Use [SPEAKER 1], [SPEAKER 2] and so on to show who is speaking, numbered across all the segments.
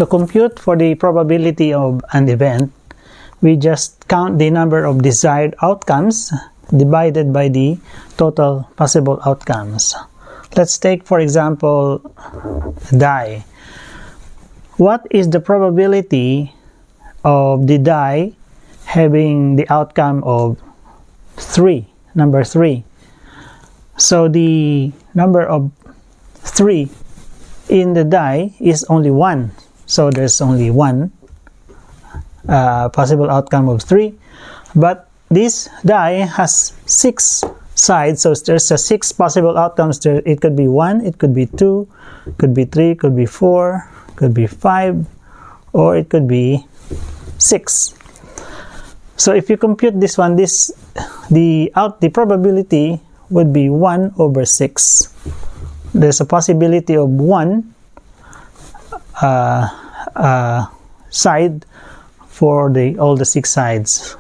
[SPEAKER 1] To compute for the probability of an event, we just count the number of desired outcomes divided by the total possible outcomes. Let's take, for example, die. What is the probability of the die having the outcome of 3, number 3? So the number of 3 in the die is only 1. So there's only one possible outcome of 3. But this die has 6 sides, so there's 6 possible outcomes there. It could be 1, it could be 2, it could be 3, it could be 4, it could be 5, or it could be 6. So if you compute this one, the probability would be 1 over 6. There's a possibility of 1 side for all the 6 sides.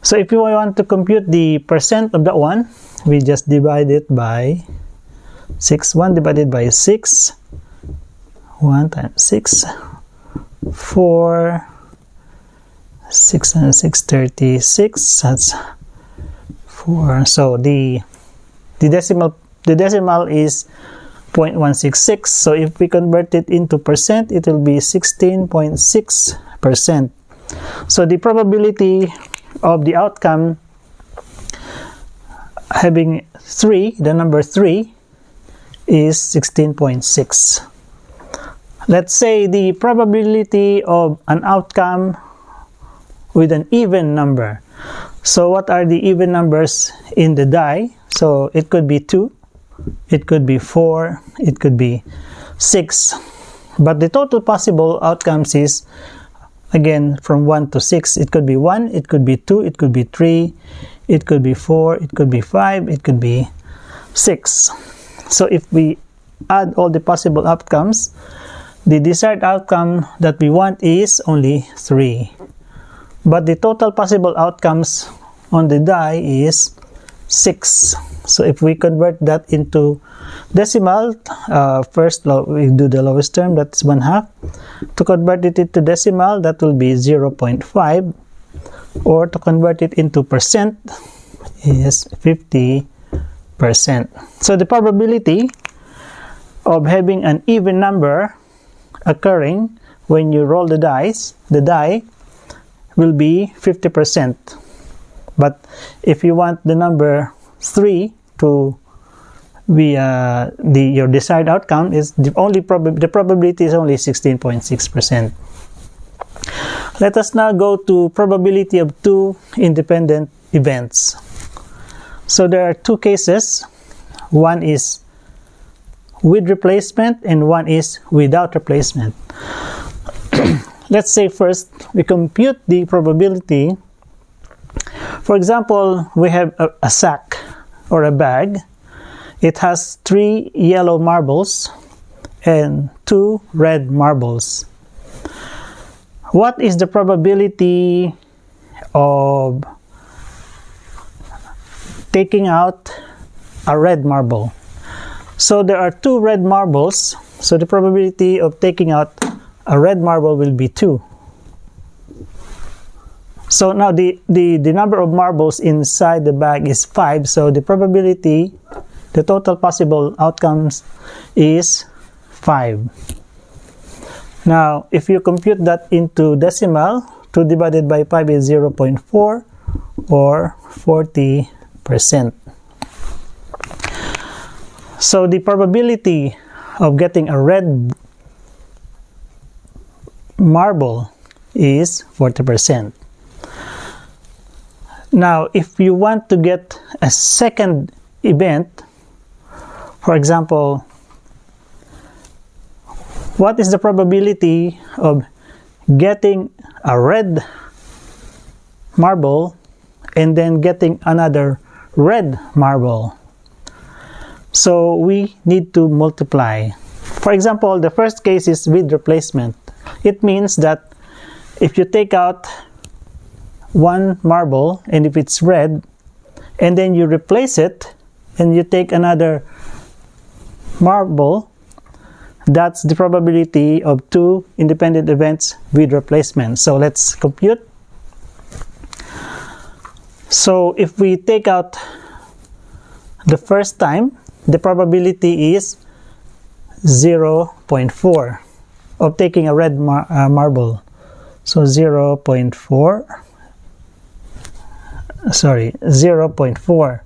[SPEAKER 1] So if you want to compute the percent of that one, we just divide it by 6. 1 divided by 6, 1 times 6, 4, 6 and 6, 36. That's 4. So the decimal is 0.166. So if we convert it into percent, it will be 16.6%. So the probability of the outcome having 3, the number 3, is 16.6. Let's say the probability of an outcome with an even number. So what are the even numbers in the die? So it could be 2, it could be 4, it could be 6. But the total possible outcomes is, again, from 1 to 6. It could be 1, it could be 2, it could be 3, it could be 4, it could be 5, it could be 6. So if we add all the possible outcomes, the desired outcome that we want is only 3. But the total possible outcomes on the die is 6. So if we convert that into decimal, first we do the lowest term, that's 1/2. To convert it into decimal, that will be 0.5. Or to convert it into percent is 50%. So the probability of having an even number occurring when you roll the die will be 50%. But if you want the number 3 to be your desired outcome, is the probability is only 16.6%. Let us now go to probability of 2 independent events. So there are 2 cases. One is with replacement and one is without replacement. Let's say first we compute the probability. For example, we have a sack or a bag. It has 3 yellow marbles and 2 red marbles. What is the probability of taking out a red marble? So there are 2 red marbles, so the probability of taking out a red marble will be 2. So now the number of marbles inside the bag is 5, so the probability, the total possible outcomes is 5. Now if you compute that into decimal, 2 divided by 5 is 0.4 or 40%. So the probability of getting a red marble is 40%. Now, if you want to get a second event, for example, what is the probability of getting a red marble and then getting another red marble? So we need to multiply. For example, the first case is with replacement. It means that if you take out one marble and if it's red and then you replace it and you take another marble, That's the probability of two independent events with replacement. So let's compute. So if we take out the first time, the probability is 0.4 of taking a red marble. So 0.4. Sorry, 0.4.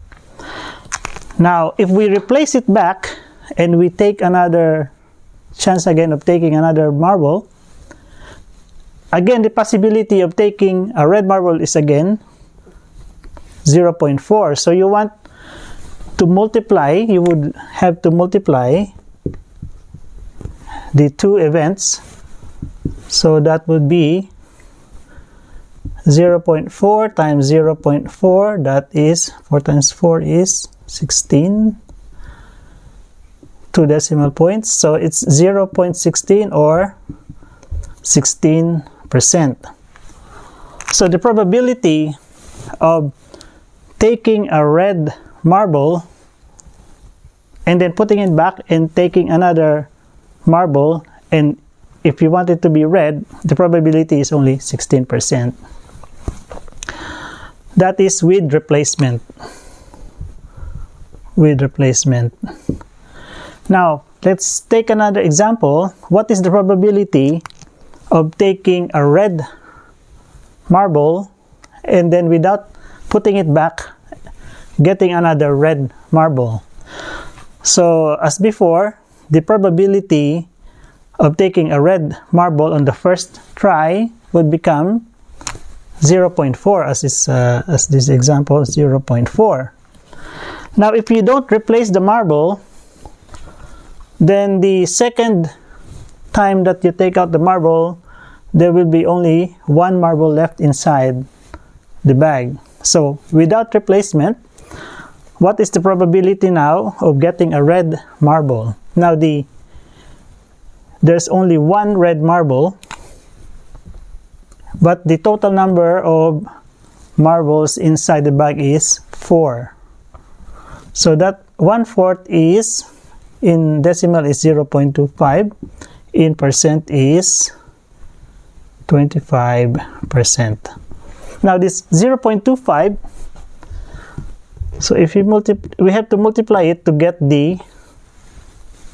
[SPEAKER 1] Now, if we replace it back and we take another chance again of taking another marble, again, the possibility of taking a red marble is again 0.4. So you want to multiply, you would have to multiply the two events. So that would be 0.4 times 0.4, that is 4 times 4 is 16, 2 decimal points, so it's 0.16 or 16%. So the probability of taking a red marble and then putting it back and taking another marble, and if you want it to be red, the probability is only 16%. That is with replacement. With replacement. Now, let's take another example. What is the probability of taking a red marble and then without putting it back, getting another red marble? So, as before, the probability of taking a red marble on the first try would become 0.4, as this example, 0.4. Now, if you don't replace the marble, then the second time that you take out the marble, there will be only one marble left inside the bag. So, without replacement, what is the probability now of getting a red marble? Now, there's only one red marble, but the total number of marbles inside the bag is 4. So that 1/4 is, in decimal is 0.25, in percent is 25%. Now this 0.25, so if we have to multiply it to get the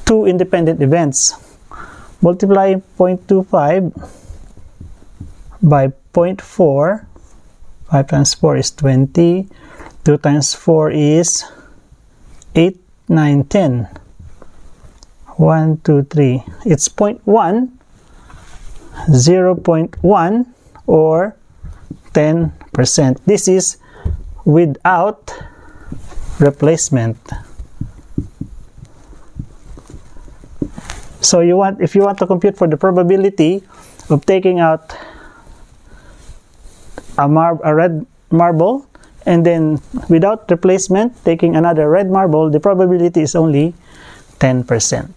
[SPEAKER 1] two independent events. Multiply 0.25 by 0.4, 5 times 4 is 20, 2 times 4 is 8, 9, 10. 1, 2, 3. It's 0.1, 0.1 or 10%. This is without replacement. So if you want to compute for the probability of taking out a red marble and then without replacement taking another red marble, the probability is only 10%.